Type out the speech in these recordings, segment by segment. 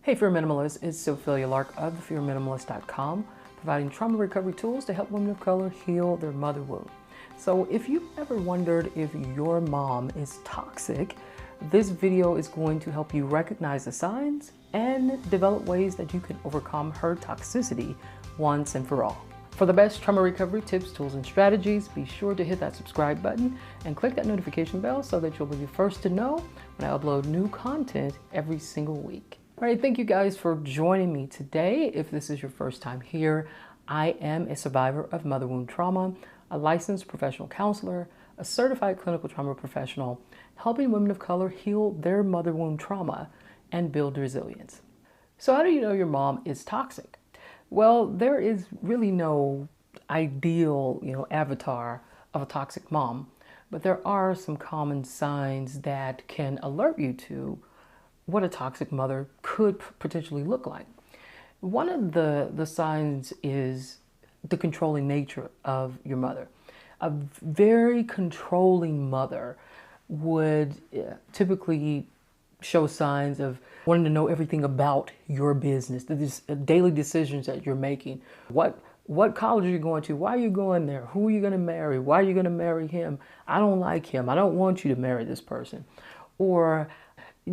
Hey, Fear Minimalist, it's Sophia Lark of fearminimalist.com, providing trauma recovery tools to help women of color heal their mother wound. So if you've ever wondered if your mom is toxic, this video is going to help you recognize the signs and develop ways that you can overcome her toxicity once and for all. For the best trauma recovery tips, tools, and strategies, be sure to hit that subscribe button and click that notification bell so that you'll be the first to know when I upload new content every single week. All right, thank you guys for joining me today. If this is your first time here, I am a survivor of mother wound trauma, a licensed professional counselor, a certified clinical trauma professional, helping women of color heal their mother wound trauma and build resilience. So how do you know your mom is toxic? Well, there is really no ideal, avatar of a toxic mom, but there are some common signs that can alert you to what a toxic mother could potentially look like. One of the signs is the controlling nature of your mother. A very controlling mother would typically show signs of wanting to know everything about your business, the daily decisions that you're making. What college are you going to? Why are you going there? Who are you going to marry? Why are you going to marry him? I don't like him. I don't want you to marry this person. Or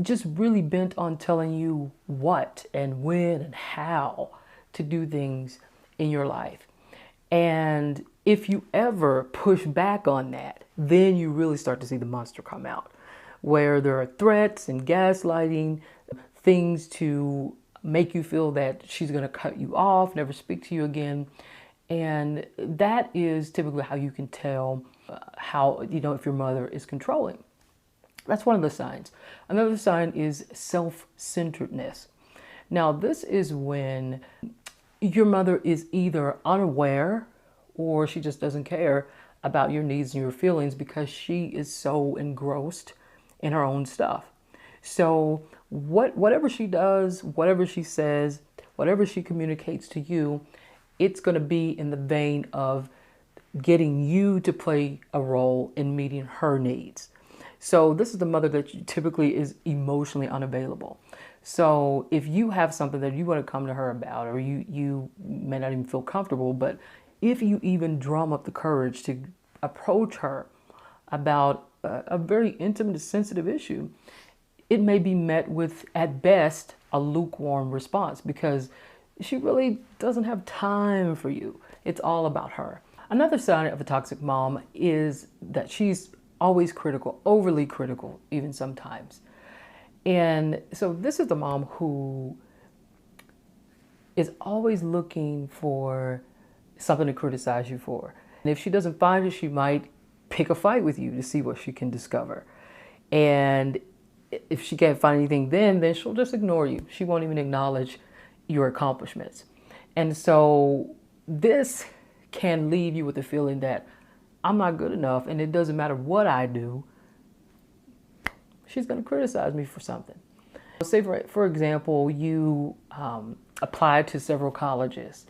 just really bent on telling you what and when and how to do things in your life. And if you ever push back on that, then you really start to see the monster come out, where there are threats and gaslighting, things to make you feel that she's going to cut you off, never speak to you again. And that is typically how you can tell if your mother is controlling. That's one of the signs. Another sign is self-centeredness. Now, this is when your mother is either unaware or she just doesn't care about your needs and your feelings because she is so engrossed in her own stuff. So whatever she does, whatever she says, whatever she communicates to you, it's going to be in the vein of getting you to play a role in meeting her needs. So this is the mother that typically is emotionally unavailable. So if you have something that you want to come to her about, or you may not even feel comfortable, but if you even drum up the courage to approach her about a very intimate, sensitive issue, it may be met with, at best, a lukewarm response because she really doesn't have time for you. It's all about her. Another sign of a toxic mom is that she's always critical, overly critical, even sometimes. And so this is the mom who is always looking for something to criticize you for. And if she doesn't find it, she might pick a fight with you to see what she can discover. And if she can't find anything then she'll just ignore you. She won't even acknowledge your accomplishments. And so this can leave you with the feeling that I'm not good enough, and it doesn't matter what I do, she's going to criticize me for something. Say, for example, you applied to several colleges,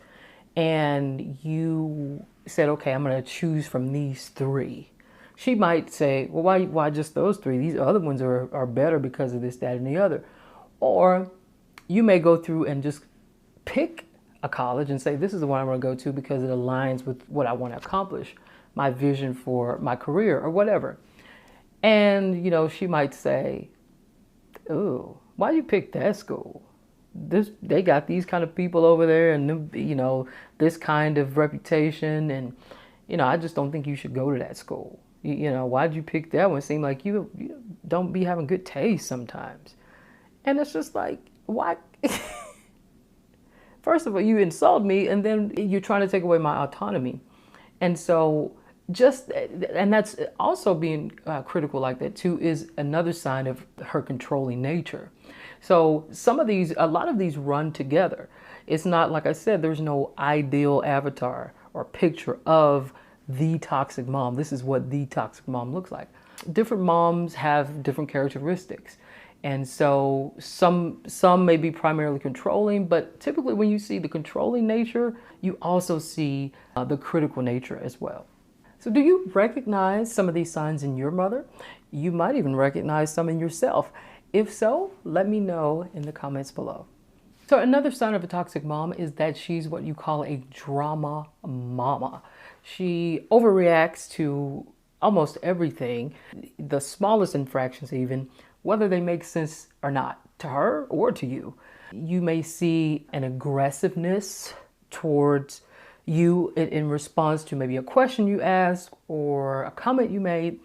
and you said, okay, I'm going to choose from these three. She might say, well, why just those three? These other ones are better because of this, that, and the other. Or you may go through and just pick a college and say, this is the one I'm going to go to because it aligns with what I want to accomplish, my vision for my career or whatever. And, she might say, oh, why you pick that school? They got these kind of people over there and, this kind of reputation. And, I just don't think you should go to that school. Why'd you pick that one? It seemed like you don't be having good taste sometimes. And it's just like, why? First of all, you insult me, and then you're trying to take away my autonomy. And so and that's also being critical like that too, is another sign of her controlling nature. So a lot of these run together. It's not, like I said, there's no ideal avatar or picture of the toxic mom. This is what the toxic mom looks like. Different moms have different characteristics. And so some may be primarily controlling, but typically when you see the controlling nature, you also see the critical nature as well. So do you recognize some of these signs in your mother? You might even recognize some in yourself. If so, let me know in the comments below. So another sign of a toxic mom is that she's what you call a drama mama. She overreacts to almost everything, the smallest infractions even, whether they make sense or not to her or to you. You may see an aggressiveness towards you in response to maybe a question you asked or a comment you made,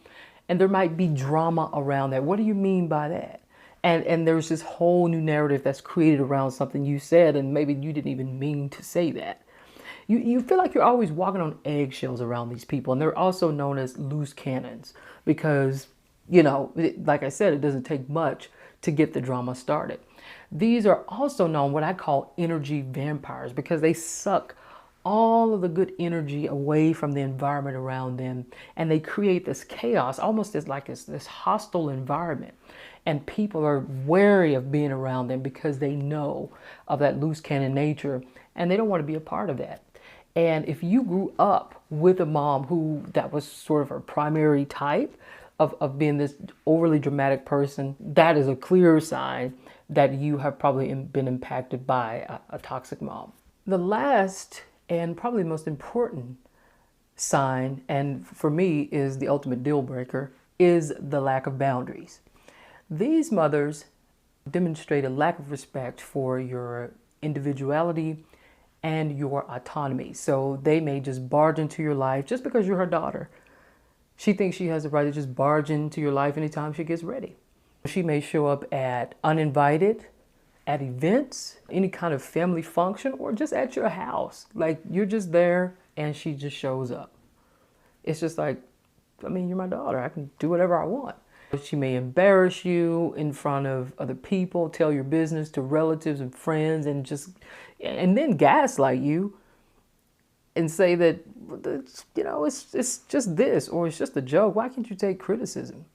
and there might be drama around that. What do you mean by that? And there's this whole new narrative that's created around something you said, and maybe you didn't even mean to say that. You feel like you're always walking on eggshells around these people, and they're also known as loose cannons because, like I said, it doesn't take much to get the drama started. These are also known what I call energy vampires because they suck all of the good energy away from the environment around them, and they create this chaos, almost as like this hostile environment, and people are wary of being around them because they know of that loose cannon nature, and they don't want to be a part of that. And if you grew up with a mom who that was sort of her primary type of being this overly dramatic person, that is a clear sign that you have probably been impacted by a toxic mom. The last and probably the most important sign, and for me is the ultimate deal breaker, is the lack of boundaries. These mothers demonstrate a lack of respect for your individuality and your autonomy. So they may just barge into your life just because you're her daughter. She thinks she has the right to just barge into your life anytime she gets ready. She may show up at uninvited, at events, any kind of family function, or just at your house. Like you're just there and she just shows up. It's just like, you're my daughter. I can do whatever I want. She may embarrass you in front of other people, tell your business to relatives and friends, and then gaslight you and say that, it's just this, or it's just a joke. Why can't you take criticism?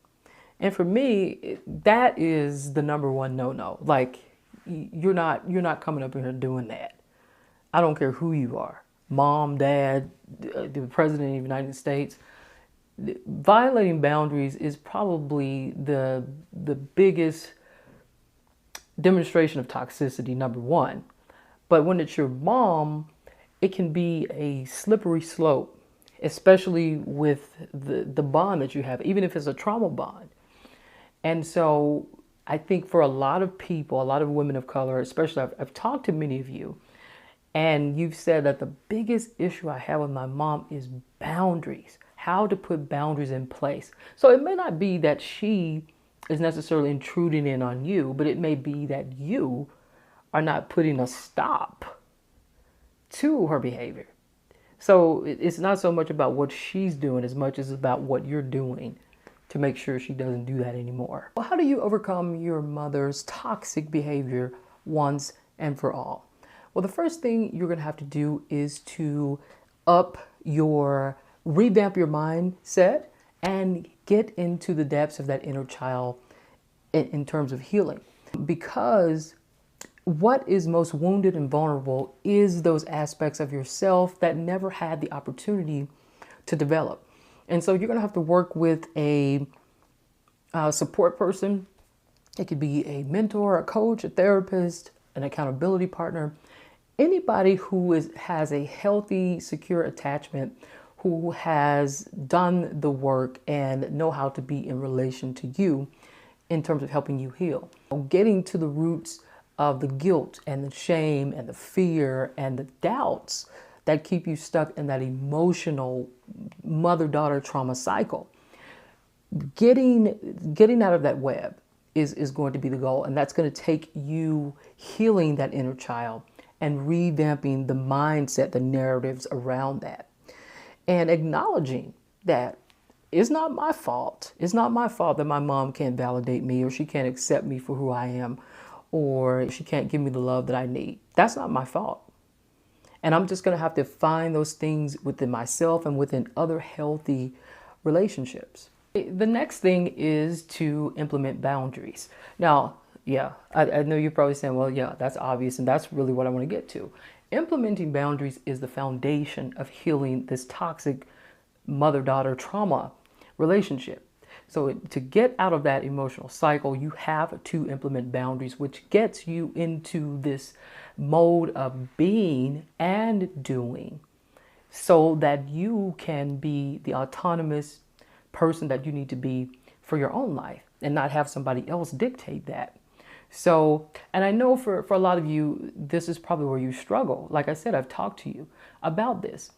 And for me, that is the number one no-no. Like, you're not coming up here doing that. I don't care who you are, mom, dad, the president of the United States. Violating boundaries is probably the biggest demonstration of toxicity, number one. But when it's your mom, it can be a slippery slope, especially with the bond that you have, even if it's a trauma bond. And so I think for a lot of people, a lot of women of color, especially I've talked to many of you, and you've said that the biggest issue I have with my mom is boundaries, how to put boundaries in place. So it may not be that she is necessarily intruding in on you, but it may be that you are not putting a stop to her behavior. So it's not so much about what she's doing as much as about what you're doing to make sure she doesn't do that anymore. Well, how do you overcome your mother's toxic behavior once and for all? Well, the first thing you're going to have to do is to revamp your mindset and get into the depths of that inner child in terms of healing. Because what is most wounded and vulnerable is those aspects of yourself that never had the opportunity to develop. And so you're going to have to work with a support person. It could be a mentor, a coach, a therapist, an accountability partner, anybody who has a healthy, secure attachment, who has done the work and know how to be in relation to you in terms of helping you heal. Getting to the roots of the guilt and the shame and the fear and the doubts that keep you stuck in that emotional mother-daughter trauma cycle. Getting out of that web is going to be the goal, and that's going to take you healing that inner child and revamping the mindset, the narratives around that, and acknowledging that it's not my fault. It's not my fault that my mom can't validate me, or she can't accept me for who I am, or she can't give me the love that I need. That's not my fault. And I'm just going to have to find those things within myself and within other healthy relationships. The next thing is to implement boundaries. Now, I know you're probably saying, well, yeah, that's obvious. And that's really what I want to get to. Implementing boundaries is the foundation of healing this toxic mother-daughter trauma relationship. So to get out of that emotional cycle, you have to implement boundaries, which gets you into this mode of being and doing so that you can be the autonomous person that you need to be for your own life and not have somebody else dictate that. So, and I know for a lot of you, this is probably where you struggle. Like I said, I've talked to you about this.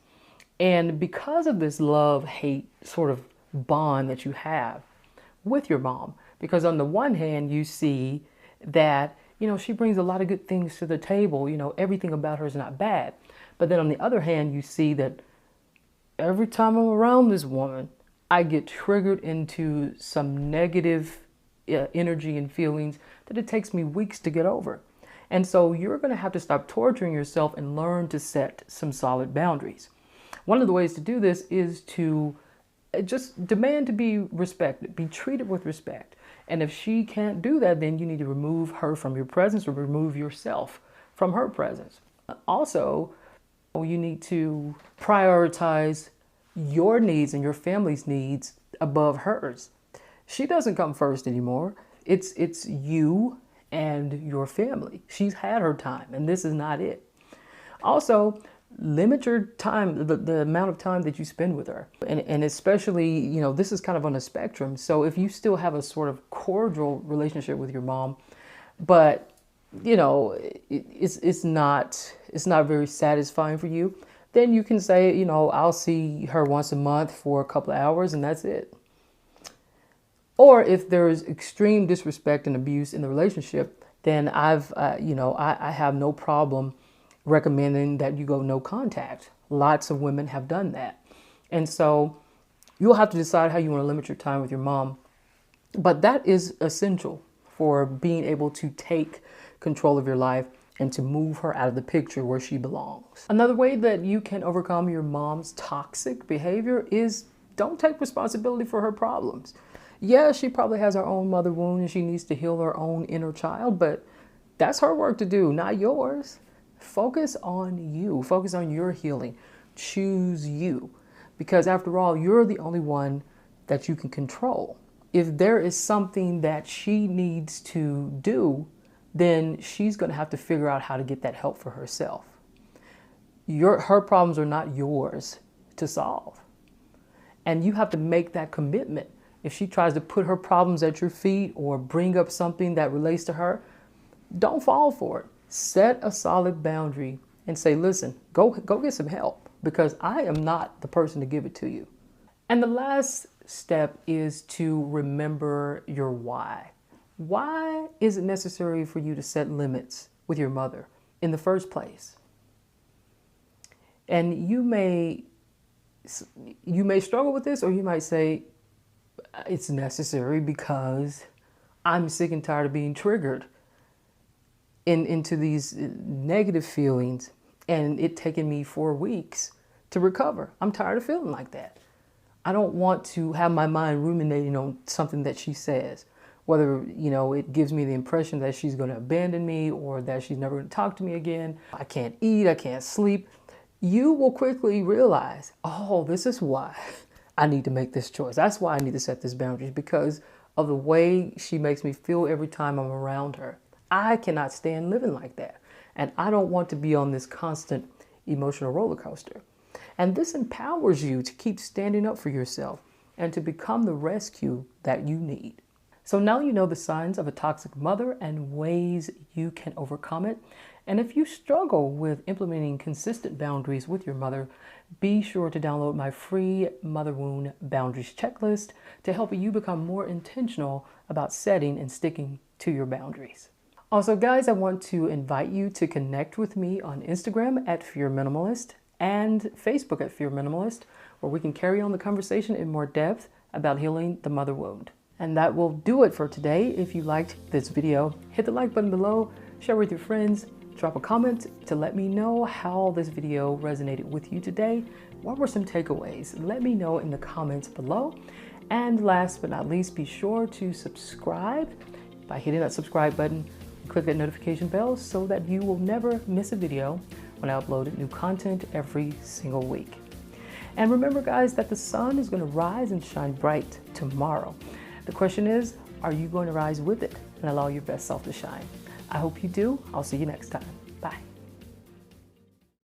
And because of this love-hate sort of bond that you have with your mom, because on the one hand, you see that, she brings a lot of good things to the table. Everything about her is not bad. But then on the other hand, you see that every time I'm around this woman, I get triggered into some negative energy and feelings that it takes me weeks to get over. And so you're going to have to stop torturing yourself and learn to set some solid boundaries. One of the ways to do this is to just demand to be respected, be treated with respect. And if she can't do that, then you need to remove her from your presence or remove yourself from her presence. Also, you need to prioritize your needs and your family's needs above hers. She doesn't come first anymore. It's you and your family. She's had her time, and this is not it. Also, limit your time, the amount of time that you spend with her. And especially, this is kind of on a spectrum. So if you still have a sort of cordial relationship with your mom, but, it's not very satisfying for you, then you can say, I'll see her once a month for a couple of hours and that's it. Or if there's extreme disrespect and abuse in the relationship, then I have no problem recommending that you go no contact. Lots of women have done that. And so you'll have to decide how you want to limit your time with your mom. But that is essential for being able to take control of your life and to move her out of the picture where she belongs. Another way that you can overcome your mom's toxic behavior is don't take responsibility for her problems. Yeah, she probably has her own mother wound and she needs to heal her own inner child, but that's her work to do, not yours. Focus on you. Focus on your healing. Choose you. Because after all, you're the only one that you can control. If there is something that she needs to do, then she's going to have to figure out how to get that help for herself. Her problems are not yours to solve. And you have to make that commitment. If she tries to put her problems at your feet or bring up something that relates to her, don't fall for it. Set a solid boundary and say, listen, go get some help because I am not the person to give it to you. And the last step is to remember your why. Why is it necessary for you to set limits with your mother in the first place? And you may struggle with this, or you might say it's necessary because I'm sick and tired of being triggered into these negative feelings and it taking me 4 weeks to recover. I'm tired of feeling like that. I don't want to have my mind ruminating on something that she says, whether, it gives me the impression that she's going to abandon me or that she's never going to talk to me again. I can't eat, I can't sleep. You will quickly realize, oh, this is why I need to make this choice. That's why I need to set this boundaries, because of the way she makes me feel every time I'm around her. I cannot stand living like that. And I don't want to be on this constant emotional roller coaster. And this empowers you to keep standing up for yourself and to become the rescue that you need. So now you know the signs of a toxic mother and ways you can overcome it. And if you struggle with implementing consistent boundaries with your mother, be sure to download my free Mother Wound Boundaries Checklist to help you become more intentional about setting and sticking to your boundaries. Also, guys, I want to invite you to connect with me on Instagram at fearminimalist and Facebook at fearminimalist, where we can carry on the conversation in more depth about healing the mother wound. And that will do it for today. If you liked this video, hit the like button below, share with your friends, drop a comment to let me know how this video resonated with you today. What were some takeaways? Let me know in the comments below. And last but not least, be sure to subscribe by hitting that subscribe button. Click that notification bell so that you will never miss a video when I upload new content every single week. And remember, guys, that the sun is going to rise and shine bright tomorrow. The question is, are you going to rise with it and allow your best self to shine? I hope you do. I'll see you next time. Bye.